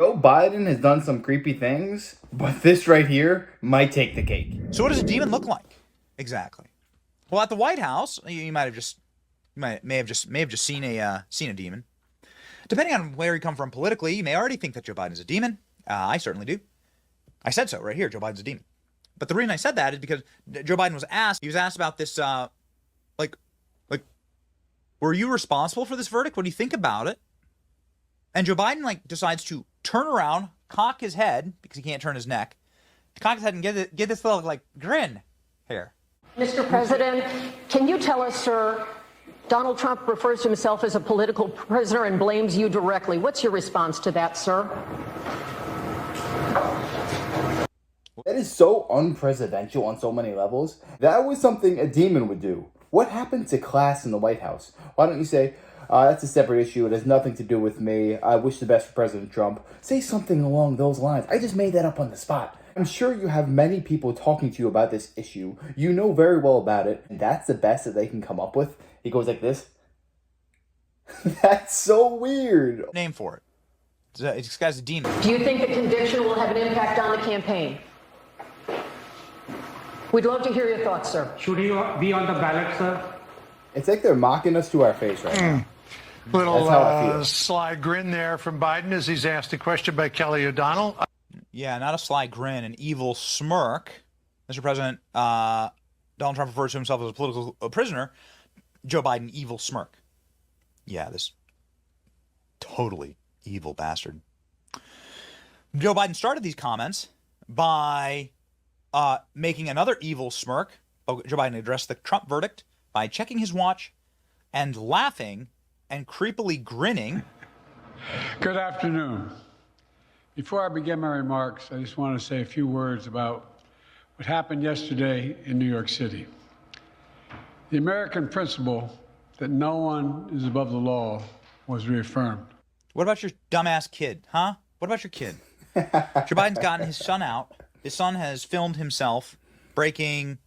Joe Biden has done some creepy things, but this right here might take the cake. So what does a demon look like exactly? Well, at the White House, you may have just seen a demon. Depending on where you come from politically, you may already think that Joe Biden is a demon. I certainly do. I said so right here. Joe Biden's a demon. But the reason I said that is because Joe Biden was asked. He was asked about this. Like, were you responsible for this verdict? What do you think about it? And Joe Biden decides to turn around, cock his head because he can't turn his neck, cock his head and get this little grin here. Mr. President, can you tell us, sir, Donald Trump refers to himself as a political prisoner and blames you directly. What's your response to that, sir? That is so unpresidential on so many levels. That was something a demon would do. What happened to class in the White House? Why don't you say, that's a separate issue. It has nothing to do with me. I wish the best for President Trump. Say something along those lines. I just made that up on the spot. I'm sure you have many people talking to you about this issue. You know very well about it. And that's the best that they can come up with. He goes like this. That's so weird. Name for it. This guy's a demon. Do you think the conviction will have an impact on the campaign? We'd love to hear your thoughts, sir. Should he be on the ballot, sir? It's like they're mocking us to our face right now. Little sly grin there from Biden as he's asked a question by Kelly O'Donnell. Yeah, not a sly grin, an evil smirk. Mr. President, Donald Trump refers to himself as a political prisoner. Joe Biden, evil smirk. Yeah, this totally evil bastard. Joe Biden started these comments by making another evil smirk. Joe Biden addressed the Trump verdict by checking his watch and laughing and creepily grinning. Good afternoon. Before I begin my remarks, I just want to say a few words about what happened yesterday in New York City. The American principle that no one is above the law was reaffirmed. What about your dumbass kid, huh? What about your kid? Joe Biden's gotten his son out. His son has filmed himself breaking,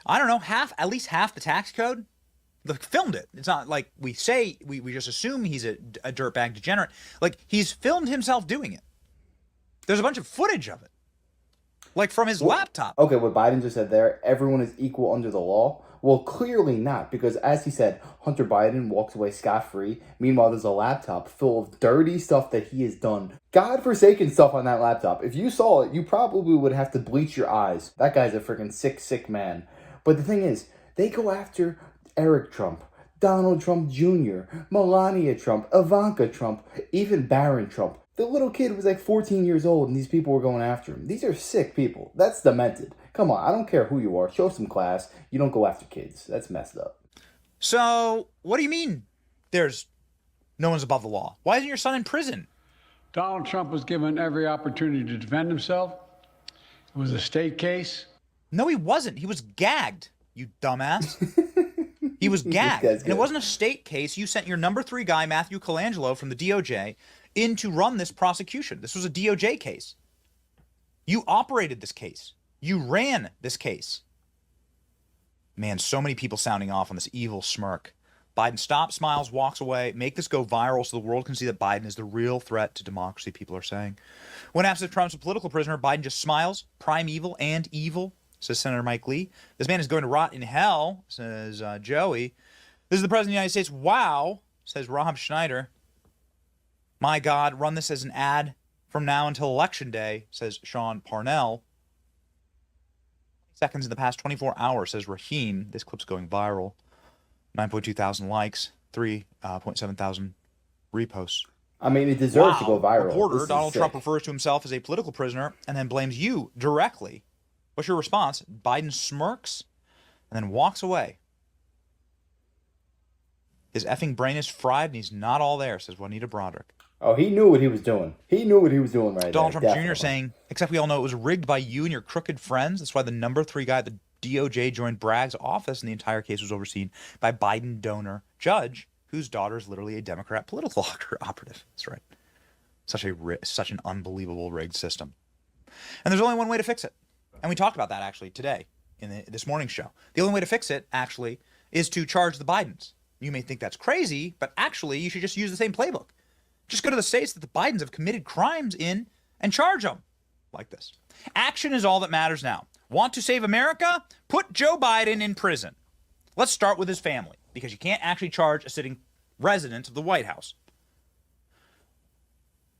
I don't know, at least half the tax code. Filmed it. It's not like we say, we just assume he's a dirtbag degenerate. He's filmed himself doing it. There's a bunch of footage of it. From his laptop. Okay, what Biden just said there, everyone is equal under the law. Well, clearly not, because as he said, Hunter Biden walks away scot-free. Meanwhile, there's a laptop full of dirty stuff that he has done. God-forsaken stuff on that laptop. If you saw it, you probably would have to bleach your eyes. That guy's a freaking sick, sick man. But the thing is, they go after Eric Trump, Donald Trump Jr., Melania Trump, Ivanka Trump, even Barron Trump. The little kid was 14 years old and these people were going after him. These are sick people. That's demented. Come on, I don't care who you are. Show some class. You don't go after kids. That's messed up. So, what do you mean there's no one's above the law? Why isn't your son in prison? Donald Trump was given every opportunity to defend himself. It was a state case. No, he wasn't. He was gagged, you dumbass. He was gagged. And it wasn't a state case. You sent your number 3 guy, Matthew Colangelo, from the DOJ, in to run this prosecution. This was a DOJ case. You operated this case. You ran this case. Man, so many people sounding off on this evil smirk. Biden stops, smiles, walks away. Make this go viral so the world can see that Biden is the real threat to democracy, people are saying. When asked if Trump's a political prisoner, Biden just smiles. Prime evil and evil, says Senator Mike Lee. This man is going to rot in hell, says Joey. This is the President of the United States. Wow, says Rob Schneider. My God, run this as an ad from now until Election Day, says Sean Parnell. Seconds in the past 24 hours, says Raheem. This clip's going viral. 9.2 thousand likes, 3.7 thousand reposts. I mean, it deserves to go viral. Reporter Donald Trump refers to himself as a political prisoner and then blames you directly. What's your response? Biden smirks and then walks away. His effing brain is fried and he's not all there, says Juanita Broderick. Oh, he knew what he was doing. He knew what he was doing right Donald there. Trump Jr. saying, except we all know it was rigged by you and your crooked friends. That's why the number 3 guy at the DOJ joined Bragg's office and the entire case was overseen by Biden donor judge, whose daughter is literally a Democrat political operative. That's right. Such an unbelievable rigged system. And there's only one way to fix it. And we talked about that actually today in this morning's show. The only way to fix it actually is to charge the Bidens. You may think that's crazy, but actually you should just use the same playbook. Just go to the states that the Bidens have committed crimes in and charge them like this. Action is all that matters now. Want to save America? Put Joe Biden in prison. Let's start with his family, because you can't actually charge a sitting resident of the White House.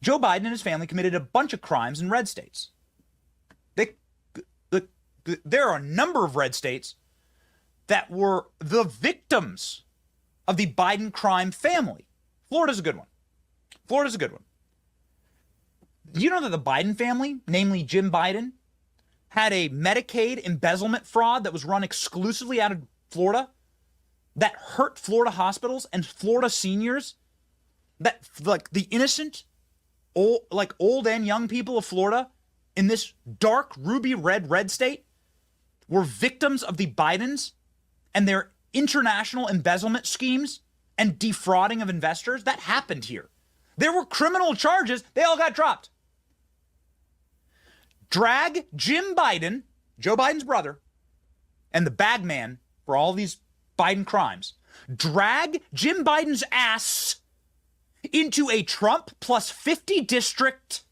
Joe Biden and his family committed a bunch of crimes in red states. There are a number of red states that were the victims of the Biden crime family. Florida's a good one. Florida's a good one. Do you know that the Biden family, namely Jim Biden, had a Medicaid embezzlement fraud that was run exclusively out of Florida that hurt Florida hospitals and Florida seniors? That, like, the innocent, old and young people of Florida in this dark ruby red state were victims of the Bidens and their international embezzlement schemes and defrauding of investors. That happened here. There were criminal charges. They all got dropped. Drag Jim Biden, Joe Biden's brother, and the bag man for all these Biden crimes. Drag Jim Biden's ass into a Trump plus 50 district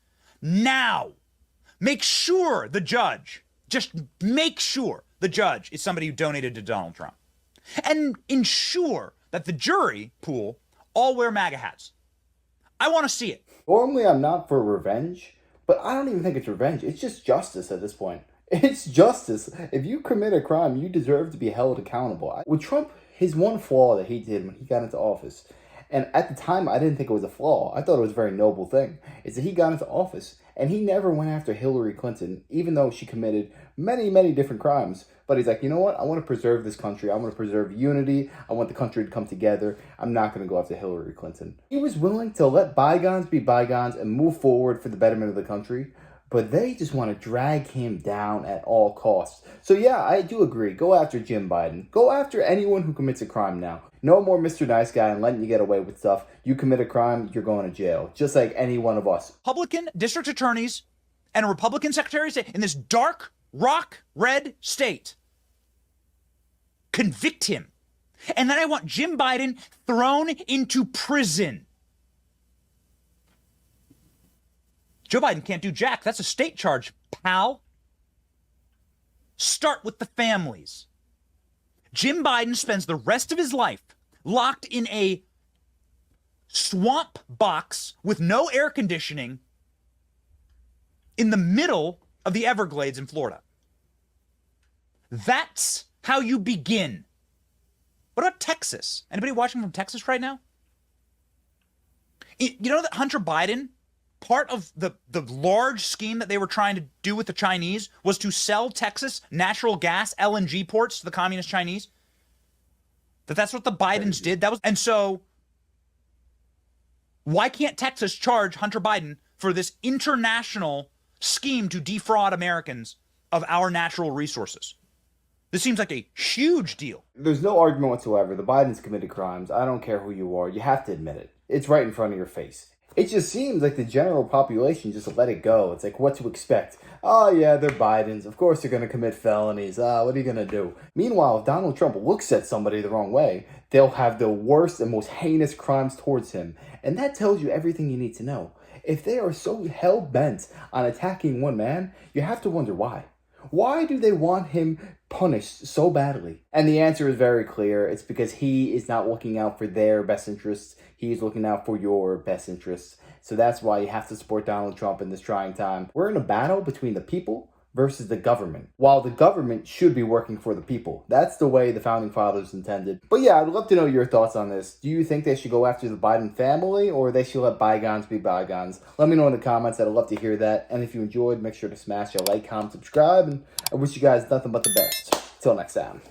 now. Make sure the judge, just make sure the judge is somebody who donated to Donald Trump. And ensure that the jury pool all wear MAGA hats. I want to see it. Normally, I'm not for revenge, but I don't even think it's revenge. It's just justice at this point. It's justice. If you commit a crime, you deserve to be held accountable. With Trump, his one flaw that he did when he got into office, and at the time, I didn't think it was a flaw. I thought it was a very noble thing, is that he got into office, and he never went after Hillary Clinton, even though she committed many, many different crimes. But he's like, you know what? I want to preserve this country. I want to preserve unity. I want the country to come together. I'm not going to go after Hillary Clinton. He was willing to let bygones be bygones and move forward for the betterment of the country. But they just want to drag him down at all costs. So yeah, I do agree. Go after Jim Biden. Go after anyone who commits a crime now. No more Mr. Nice Guy and letting you get away with stuff. You commit a crime, you're going to jail. Just like any one of us. Republican district attorneys and a Republican secretary of state in this dark, rock red state convict him. And then I want Jim Biden thrown into prison. Joe Biden can't do jack. That's a state charge, pal. Start with the families. Jim Biden spends the rest of his life locked in a swamp box with no air conditioning in the middle of the Everglades in Florida. That's how you begin. What about Texas? Anybody watching from Texas right now? You know that Hunter Biden, part of the large scheme that they were trying to do with the Chinese was to sell Texas natural gas LNG ports to the communist Chinese? That's what the Bidens did. And so why can't Texas charge Hunter Biden for this international scheme to defraud Americans of our natural resources? This seems like a huge deal. There's no argument whatsoever. The Bidens committed crimes. I don't care who you are. You have to admit it. It's right in front of your face. It just seems like the general population just let it go. It's like, what to expect? Oh, yeah, they're Bidens. Of course they're going to commit felonies. What are you going to do? Meanwhile, if Donald Trump looks at somebody the wrong way, they'll have the worst and most heinous crimes towards him. And that tells you everything you need to know. If they are so hell-bent on attacking one man, you have to wonder why. Why do they want him punished so badly? And the answer is very clear. It's because he is not looking out for their best interests. He's looking out for your best interests. So that's why you have to support Donald Trump in this trying time. We're in a battle between the people versus the government, while the government should be working for the people. That's the way the Founding Fathers intended. But yeah, I'd love to know your thoughts on this. Do you think they should go after the Biden family, or they should let bygones be bygones? Let me know in the comments. I'd love to hear that. And if you enjoyed, make sure to smash a like, comment, subscribe, and I wish you guys nothing but the best. Till next time.